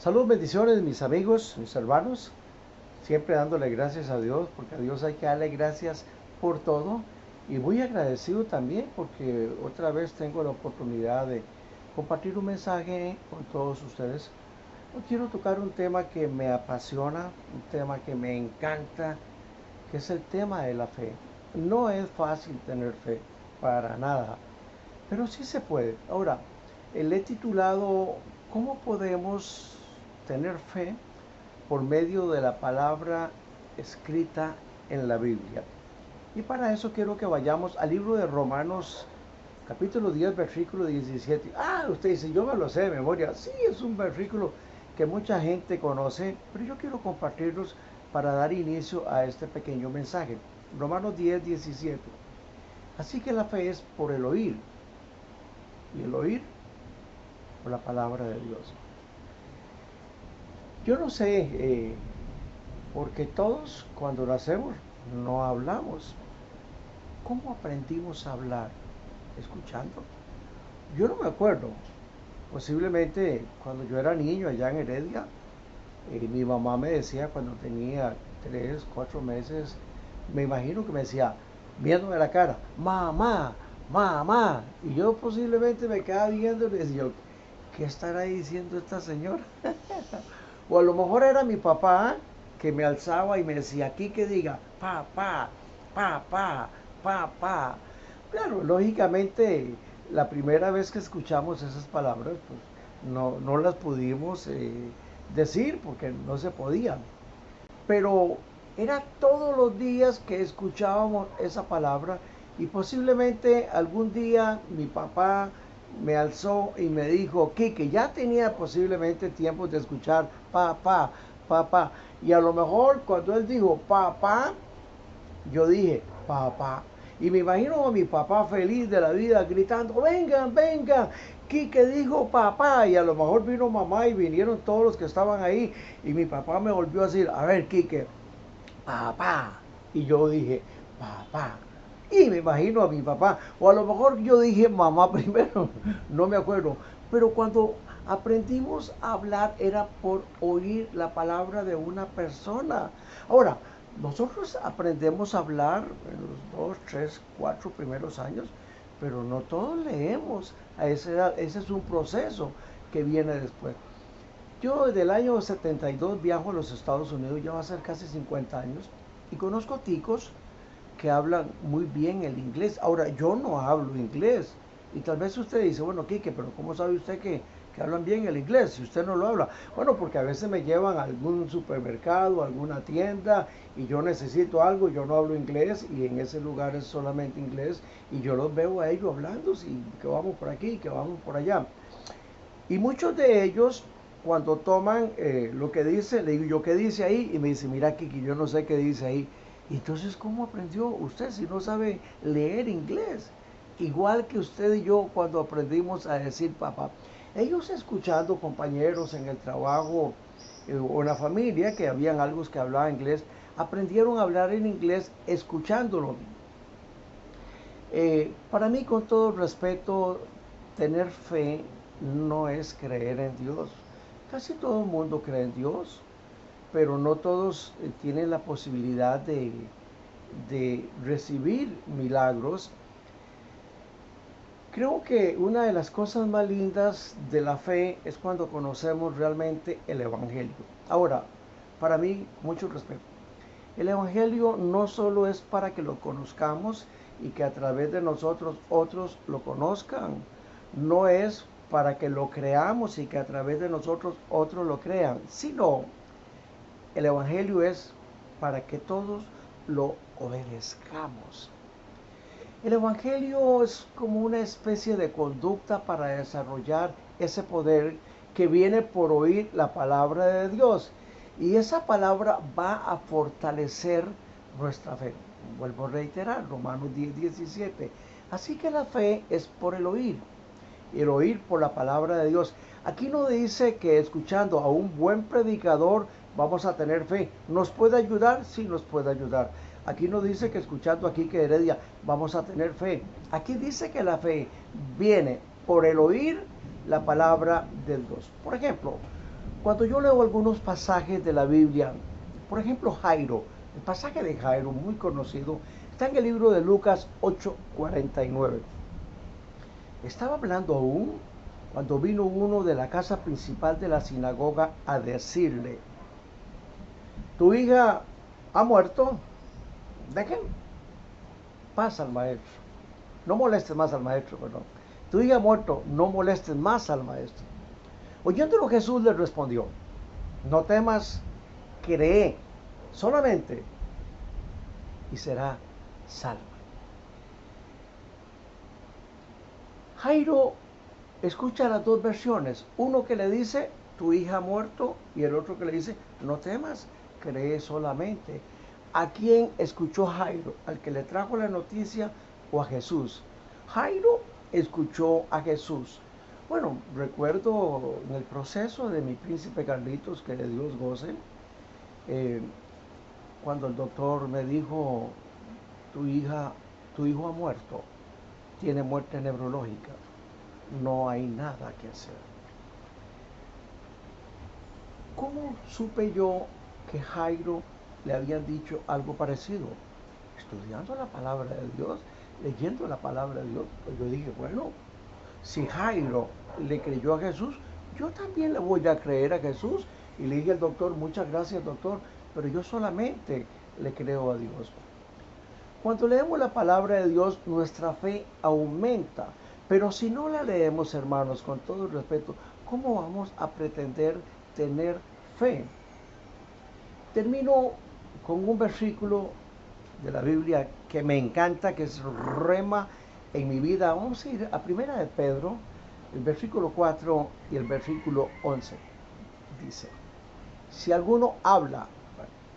Salud, bendiciones, mis amigos, mis hermanos. Siempre dándole gracias a Dios, porque a Dios hay que darle gracias por todo. Y muy agradecido también porque otra vez tengo la oportunidad de compartir un mensaje con todos ustedes. Hoy quiero tocar un tema que me apasiona, un tema que me encanta, que es el tema de la fe. No es fácil tener fe, para nada, pero sí se puede. Ahora, le he titulado ¿Cómo podemos tener fe por medio de la palabra escrita en la Biblia? Y para eso quiero que vayamos al libro de Romanos, capítulo 10, versículo 17. Usted dice, yo me lo sé de memoria. Sí, es un versículo que mucha gente conoce, pero yo quiero compartirlos para dar inicio a este pequeño mensaje. Romanos 10, 17. Así que la fe es por el oír, y el oír por la palabra de Dios. Yo no sé, porque todos cuando nacemos no hablamos. ¿Cómo aprendimos a hablar? ¿Escuchando? Yo no me acuerdo. Posiblemente cuando yo era niño allá en Heredia, mi mamá me decía cuando tenía 3, 4 meses, me imagino que me decía, viéndome la cara, mamá, mamá. Y yo posiblemente me quedaba viendo y le decía, ¿qué estará diciendo esta señora? O a lo mejor era mi papá que me alzaba y me decía, aquí que diga, papá, papá, papá. Claro, lógicamente, la primera vez que escuchamos esas palabras, pues no las pudimos decir porque no se podían. Pero era todos los días que escuchábamos esa palabra y posiblemente algún día mi papá me alzó y me dijo, Kike, ya tenía posiblemente tiempo de escuchar papá, papá. Y a lo mejor cuando él dijo papá, yo dije papá. Y me imagino a mi papá feliz de la vida gritando, vengan, vengan, Quique dijo papá. Y a lo mejor vino mamá y vinieron todos los que estaban ahí. Y mi papá me volvió a decir, a ver, Quique, papá. Y yo dije, papá. Y me imagino a mi papá. O a lo mejor yo dije mamá primero, no me acuerdo. Pero cuando aprendimos a hablar era por oír la palabra de una persona. Ahora, nosotros aprendemos a hablar en los 2, 3, 4 primeros años, pero no todos leemos a esa edad. Ese es un proceso que viene después. Yo desde el año 72 viajo a los Estados Unidos, ya va a ser casi 50 años, y conozco ticos que hablan muy bien el inglés. Ahora, yo no hablo inglés, y tal vez usted dice, bueno, Quique, pero ¿cómo sabe usted que hablan bien el inglés si usted no lo habla? Bueno, porque a veces me llevan a algún supermercado, a alguna tienda, y yo necesito algo, yo no hablo inglés, y en ese lugar es solamente inglés, y yo los veo a ellos hablando, y que vamos por aquí, que vamos por allá. Y muchos de ellos, cuando toman lo que dice, le digo yo, ¿qué dice ahí? Y me dice, mira, Kiki, yo no sé qué dice ahí. Y entonces, ¿cómo aprendió usted si no sabe leer inglés? Igual que usted y yo cuando aprendimos a decir papá. Ellos escuchando compañeros en el trabajo o en la familia, que habían algunos que hablaban inglés, aprendieron a hablar en inglés escuchándolo. Para mí, con todo respeto, tener fe no es creer en Dios. Casi todo el mundo cree en Dios, pero no todos tienen la posibilidad de recibir milagros. Creo que una de las cosas más lindas de la fe es cuando conocemos realmente el Evangelio. Ahora, para mí, mucho respeto. El Evangelio no solo es para que lo conozcamos y que a través de nosotros otros lo conozcan, no es para que lo creamos y que a través de nosotros otros lo crean, sino el Evangelio es para que todos lo obedezcamos. El Evangelio es como una especie de conducta para desarrollar ese poder que viene por oír la palabra de Dios. Y esa palabra va a fortalecer nuestra fe. Vuelvo a reiterar, Romanos 10, 17. Así que la fe es por el oír por la palabra de Dios. Aquí no dice que escuchando a un buen predicador vamos a tener fe. ¿Nos puede ayudar? Sí, nos puede ayudar. Aquí no dice que escuchando aquí que Heredia vamos a tener fe. Aquí dice que la fe viene por el oír la palabra de Dios. Por ejemplo, Cuando yo leo algunos pasajes de la Biblia, por ejemplo Jairo, el pasaje de Jairo, muy conocido, está en el libro de Lucas 8:49. Estaba hablando aún cuando vino uno de la casa principal de la sinagoga a decirle: tu hija ha muerto, dejen paz al maestro, no molestes más al maestro, perdón. Tu hija ha muerto, no molestes más al maestro. Oyéndolo, Jesús le respondió: no temas, cree solamente y será salva. Jairo escucha las dos versiones, uno que le dice tu hija ha muerto y el otro que le dice no temas, cree solamente. ¿A quién escuchó Jairo? ¿Al que le trajo la noticia o a Jesús? Jairo escuchó a Jesús. Bueno, recuerdo en el proceso de mi príncipe Carlitos, que Dios goce, cuando el doctor me dijo tu hijo ha muerto, tiene muerte neurológica, no hay nada que hacer. ¿Cómo supe yo que Jairo le habían dicho algo parecido? Estudiando la palabra de Dios, leyendo la palabra de Dios, pues yo dije, bueno, si Jairo le creyó a Jesús, yo también le voy a creer a Jesús. Y le dije al doctor, muchas gracias doctor, pero yo solamente le creo a Dios. Cuando leemos la palabra de Dios, nuestra fe aumenta. Pero si no la leemos, hermanos, con todo el respeto, ¿cómo vamos a pretender tener fe? Termino con un versículo de la Biblia que me encanta, que es rema en mi vida. Vamos a ir a Primera de Pedro, el versículo 4 y el versículo 11. Dice, si alguno habla,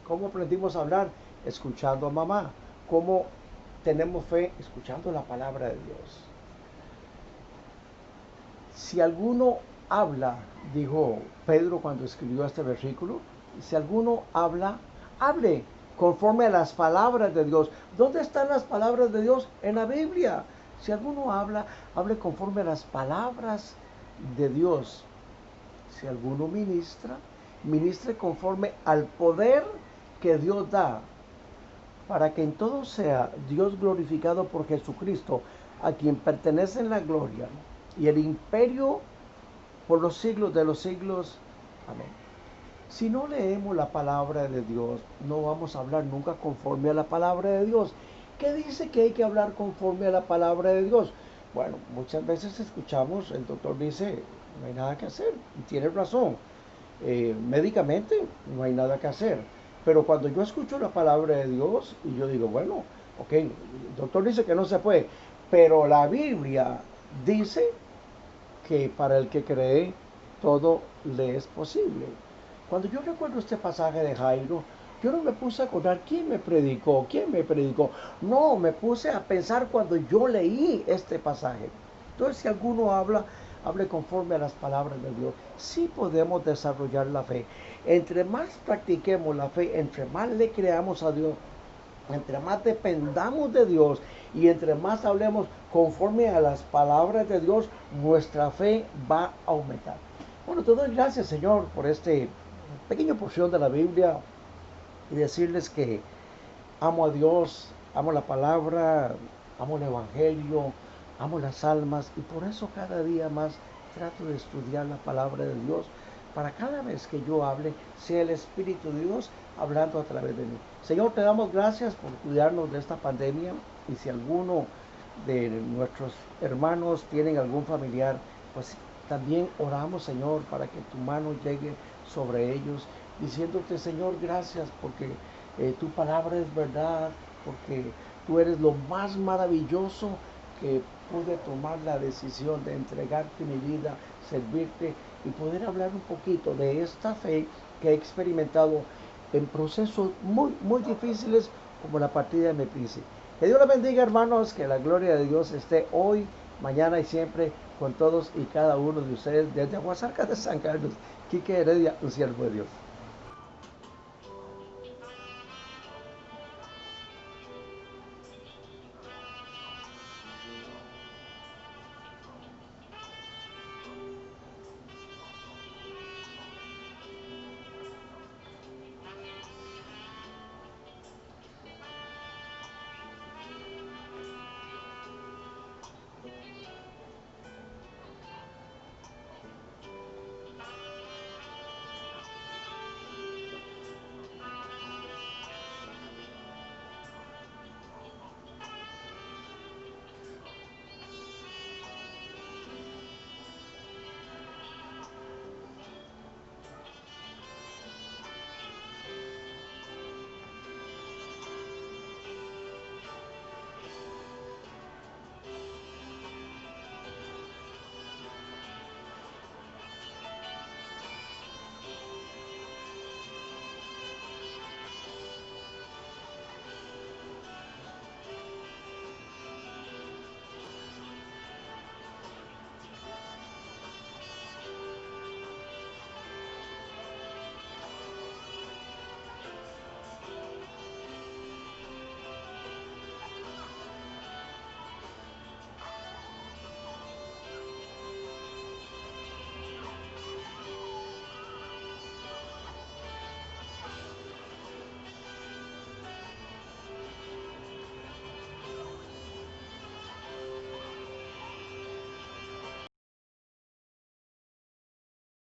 ¿cómo aprendimos a hablar? Escuchando a mamá. ¿Cómo tenemos fe? Escuchando la palabra de Dios. Si alguno habla, dijo Pedro cuando escribió este versículo, si alguno habla, hable conforme a las palabras de Dios. ¿Dónde están las palabras de Dios? En la Biblia. Si alguno habla, hable conforme a las palabras de Dios. Si alguno ministra, ministre conforme al poder que Dios da, para que en todo sea Dios glorificado por Jesucristo, a quien pertenecen la gloria y el imperio por los siglos de los siglos. Amén. Si no leemos la palabra de Dios, no vamos a hablar nunca conforme a la palabra de Dios. ¿Qué dice que hay que hablar conforme a la palabra de Dios? Bueno, muchas veces escuchamos, el doctor dice, no hay nada que hacer, y tiene razón. Médicamente no hay nada que hacer. Pero cuando yo escucho la palabra de Dios y yo digo, bueno, ok, el doctor dice que no se puede, pero la Biblia dice que para el que cree todo le es posible. Cuando yo recuerdo este pasaje de Jairo, yo no me puse a acordar quién me predicó. No, me puse a pensar cuando yo leí este pasaje. Entonces, si alguno habla, hable conforme a las palabras de Dios. Sí podemos desarrollar la fe. Entre más practiquemos la fe, entre más le creamos a Dios, entre más dependamos de Dios y entre más hablemos conforme a las palabras de Dios, nuestra fe va a aumentar. Bueno, te doy gracias, Señor, por este pequeña porción de la Biblia y decirles que amo a Dios, amo la palabra, amo el Evangelio, amo las almas y por eso cada día más trato de estudiar la palabra de Dios para cada vez que yo hable sea el Espíritu de Dios hablando a través de mí. Señor, te damos gracias por cuidarnos de esta pandemia y si alguno de nuestros hermanos tienen algún familiar, pues también oramos, Señor, para que tu mano llegue sobre ellos, diciéndote, Señor, gracias porque tu palabra es verdad, porque tú eres lo más maravilloso que pude tomar la decisión de entregarte mi vida, servirte y poder hablar un poquito de esta fe que he experimentado en procesos muy difíciles como la partida de mi príncipe. Que Dios los bendiga, hermanos, que la gloria de Dios esté hoy, mañana y siempre con todos y cada uno de ustedes desde Aguasarcas de San Carlos. Quique Heredia, un siervo de Dios.